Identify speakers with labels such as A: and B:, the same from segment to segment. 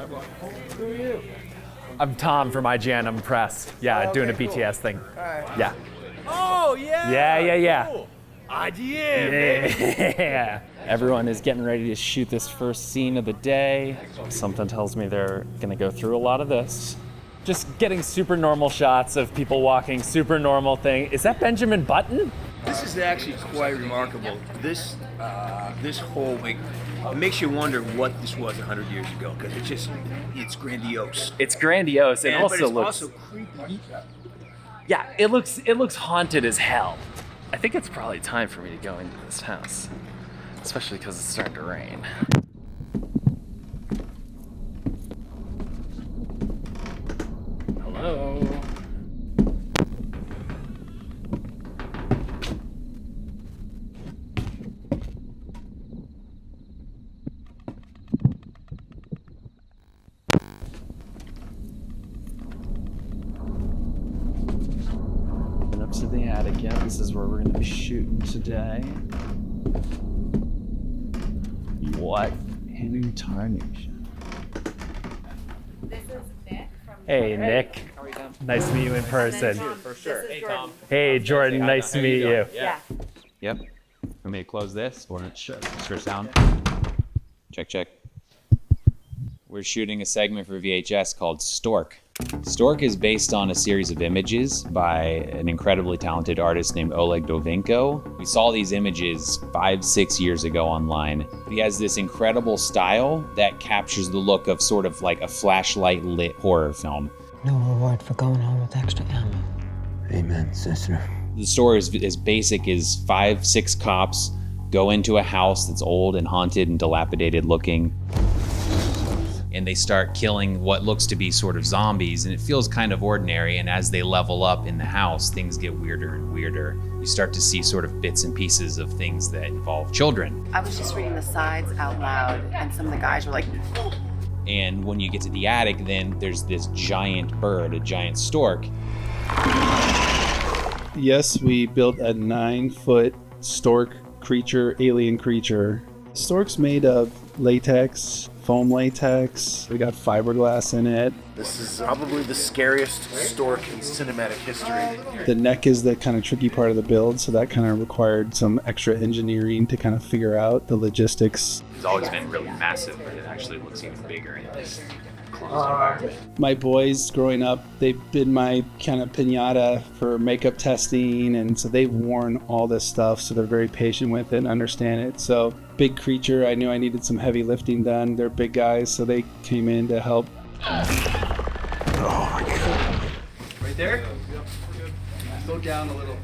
A: Who are you?
B: I'm Tom from IGN. I'm impressed. Yeah, doing a BTS thing.
A: All right.
B: Yeah.
A: Oh, yeah.
B: Yeah.
A: Cool. IGN, baby.
B: Yeah. Everyone is getting ready to shoot this first scene of the day. Something tells me they're gonna go through a lot of this. Just getting super normal shots of people walking, super normal thing. Is that Benjamin Button?
C: This is actually quite remarkable. This whole thing, it makes you wonder what this was 100 years ago, because it's grandiose.
B: It's grandiose. It
C: But
B: also
C: it's
B: looks.
C: also creepy.
B: Yeah, it looks haunted as hell. I think it's probably time for me to go into this house, especially because it's starting to rain. Hello. Up to the attic, yeah. This is where we're gonna be shooting today. What in tarnation?
D: This is Nick from
B: Hey,
D: Shudder.
B: Nick.
D: How are you doing?
B: Nice to meet you in person.
D: For sure. Hey, Tom.
B: Hey, Jordan. Nice to meet you.
D: Yeah.
E: Yep. Want me to close this or sure sound? Check. We're shooting a segment for VHS called Stork. Stork is based on a series of images by an incredibly talented artist named Oleg Dovenko. We saw these images 5-6 years ago online. He has this incredible style that captures the look of sort of like a flashlight lit horror film.
F: No reward for going home with extra ammo.
C: Amen, sister.
E: The story is as basic as 5-6 cops go into a house that's old and haunted and dilapidated looking. And they start killing what looks to be sort of zombies, and it feels kind of ordinary. And as they level up in the house, things get weirder and weirder. You start to see sort of bits and pieces of things that involve children.
D: I was just reading the sides out loud, and some of the guys were like,
E: And when you get to the attic, then there's this giant bird, a giant stork.
G: Yes, we built a 9-foot stork creature, alien creature. Stork's made of latex, foam latex. We got fiberglass in it.
A: This is probably the scariest stork in cinematic history.
G: The neck is the kind of tricky part of the build, so that kind of required some extra engineering to kind of figure out the logistics.
E: It's always been really massive, but it actually looks even bigger in this.
G: My boys growing up, they've been my kind of piñata for makeup testing, and so they've worn all this stuff, so they're very patient with it and understand it. So big creature, I knew I needed some heavy lifting done. They're big guys, so they came in to help.
A: Oh my god.
C: Right there? Slow down a little.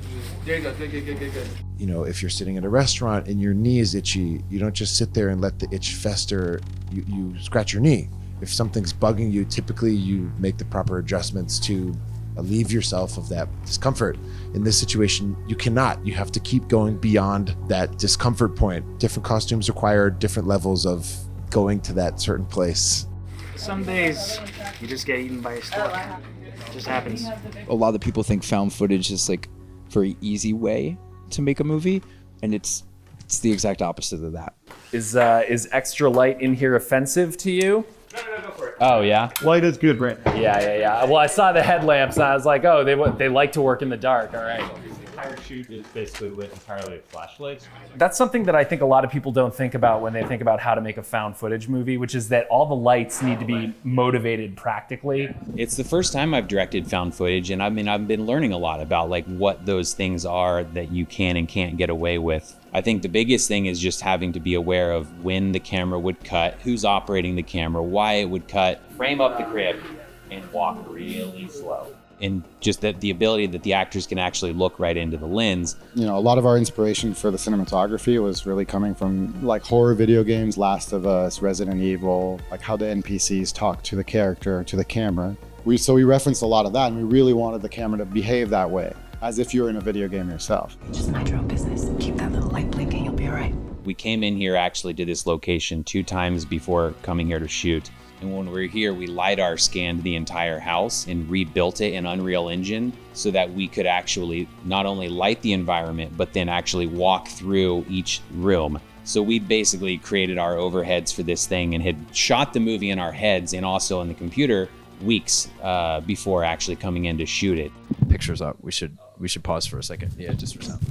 C: There you go. Good.
H: You know, if you're sitting at a restaurant and your knee is itchy, you don't just sit there and let the itch fester. You scratch your knee. If something's bugging you, typically you make the proper adjustments to relieve yourself of that discomfort. In this situation, you cannot. You have to keep going beyond that discomfort point. Different costumes require different levels of going to that certain place.
I: Some days you just get eaten by a stork. It just happens.
J: A lot of people think found footage is like a very easy way to make a movie, and it's the exact opposite of that.
B: Is extra light in here offensive to you?
E: No, go for it.
B: Oh yeah.
G: Light is good, Brent.
B: Yeah. Well, I saw the headlamps and I was like, oh, they like to work in the dark. All right.
E: The entire shoot is basically lit entirely with flashlights.
B: That's something that I think a lot of people don't think about when they think about how to make a found footage movie, which is that all the lights need to be motivated practically.
E: It's the first time I've directed found footage, and I've been learning a lot about like what those things are that you can and can't get away with. I think the biggest thing is just having to be aware of when the camera would cut, who's operating the camera, why it would cut, frame up the crib, and walk really slow. And just that the ability that the actors can actually look right into the lens.
K: You know, a lot of our inspiration for the cinematography was really coming from like horror video games, Last of Us, Resident Evil, like how the NPCs talk to the character, to the camera. We referenced a lot of that, and we really wanted the camera to behave that way, as if you're in a video game yourself.
F: Just mind your own business. Keep that little light blinking, you'll be all right.
E: We came in here actually to this location 2 times before coming here to shoot. And when we were here, we LiDAR scanned the entire house and rebuilt it in Unreal Engine so that we could actually not only light the environment, but then actually walk through each room So we basically created our overheads for this thing and had shot the movie in our heads and also on the computer weeks before actually coming in to shoot it.
J: Pictures up. We should pause for a second. Yeah, just for sound.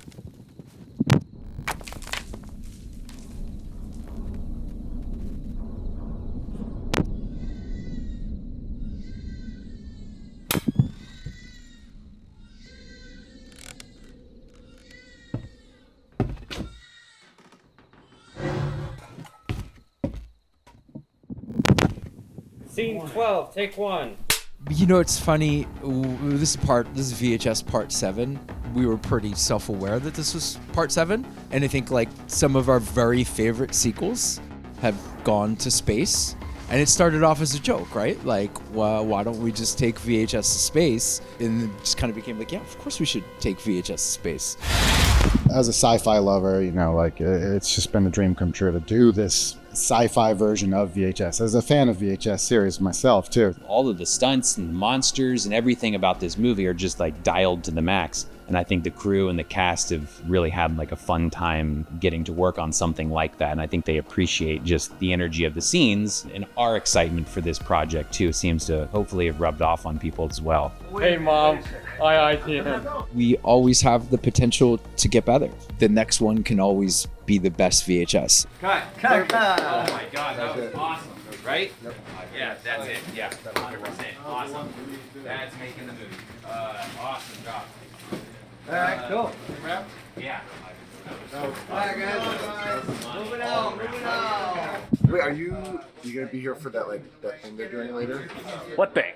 L: Scene 12, take 1.
J: You know, it's funny. This is VHS part 7. We were pretty self-aware that this was part 7, and I think like some of our very favorite sequels have gone to space. And it started off as a joke, right? Like, well, why don't we just take VHS to space? And it just kind of became like, yeah, of course we should take VHS to space.
K: As a sci-fi lover, you know, like it's just been a dream come true to do this sci-fi version of VHS. As a fan of VHS series myself too.
E: All of the stunts and monsters and everything about this movie are just like dialed to the max. And I think the crew and the cast have really had like a fun time getting to work on something like that. And I think they appreciate just the energy of the scenes, and our excitement for this project too seems to hopefully have rubbed off on people as well.
L: Hey Mom, I can.
J: We always have the potential to get better. The next one can always be the best VHS.
E: Cut. Oh my God, that was awesome, right? Yeah, that's it. Yeah, 100%. Awesome. That's making the movie. Awesome job.
L: All right, cool.
E: Yeah.
L: All right, guys. Moving on.
H: Wait, are you gonna be here for that that thing they're doing later?
M: What thing?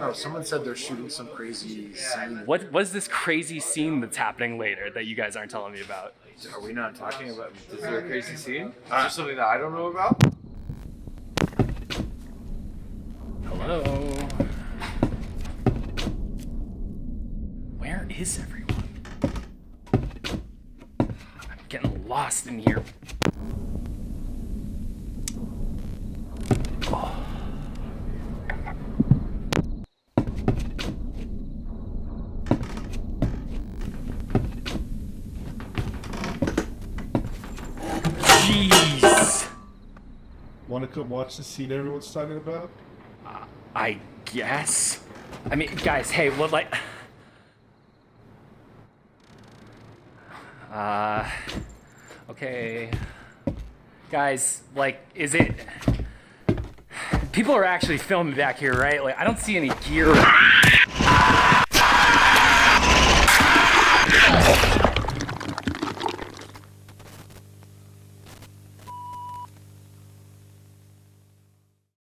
H: No, someone said they're shooting some crazy scene.
M: What's this crazy scene that's happening later that you guys aren't telling me about?
N: Are we not talking about? Is there a crazy scene? Is there something that I don't know about?
M: Hello. Where is everyone? I'm getting lost in here. Oh. Jeez.
O: Want to come watch the scene everyone's talking about?
M: I guess. I mean, guys, hey, well, like... Okay. Guys, like, is it... People are actually filming back here, right? Like, I don't see any gear.